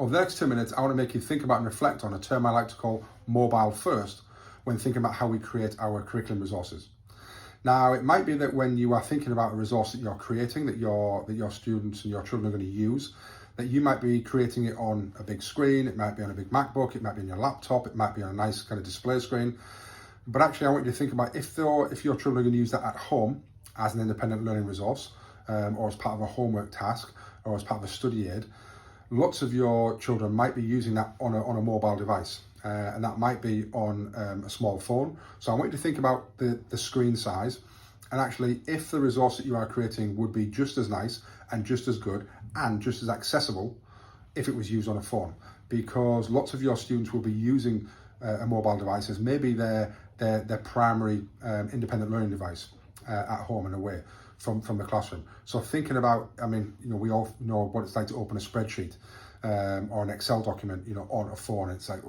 Over the next 2 minutes, I want to make you think about and reflect on a term I like to call mobile first when thinking about how we create our curriculum resources. Now, it might be that when you are thinking about a resource that you're creating, that your students and your children are going to use, that you might be creating it on a big screen, it might be on a big MacBook, it might be on your laptop, it might be on a nice kind of display screen. But actually, I want you to think about if your children are going to use that at home as an independent learning resource, or as part of a homework task, or as part of a study aid, lots of your children might be using that on a mobile device. And that might be on a small phone. So I want you to think about the screen size, and actually if the resource that you are creating would be just as nice and just as good and just as accessible if it was used on a phone, because lots of your students will be using a mobile device as maybe their primary independent learning device at home and away from the classroom. So thinking about, we all know what it's like to open a spreadsheet or an Excel document, on a phone. It's like,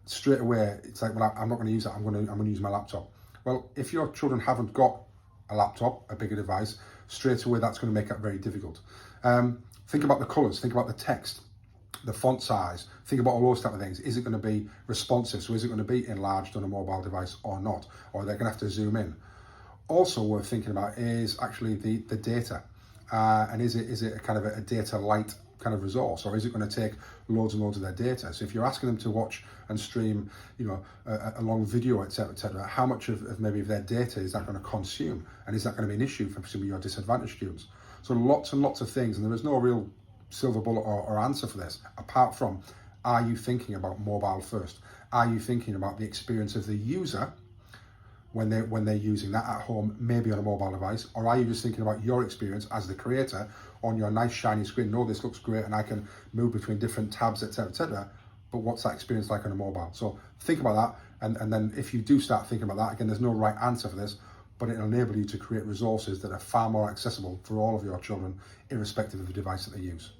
straight away, it's like, well, I'm not going to use that. I'm going to use my laptop. Well, if your children haven't got a laptop, a bigger device, straight away, that's going to make that very difficult. Think about the colors, think about the text, the font size, think about all those type of things. Is it going to be responsive? So is it going to be enlarged on a mobile device or not? Or they're going to have to zoom in. Also worth thinking about is actually the data. And is it a kind of a data light kind of resource, or is it going to take loads and loads of their data? So if you're asking them to watch and stream, a long video, etc., how much of maybe of their data is that going to consume? And is that going to be an issue for some of your disadvantaged students? So lots and lots of things, and there is no real silver bullet or answer for this, apart from, are you thinking about mobile first? Are you thinking about the experience of the user when they're using that at home, maybe on a mobile device? Or are you just thinking about your experience as the creator on your nice shiny screen? No, this looks great and I can move between different tabs, etc., but what's that experience like on a mobile? So think about that, and then if you do start thinking about that, again, there's no right answer for this, but it'll enable you to create resources that are far more accessible for all of your children, irrespective of the device that they use.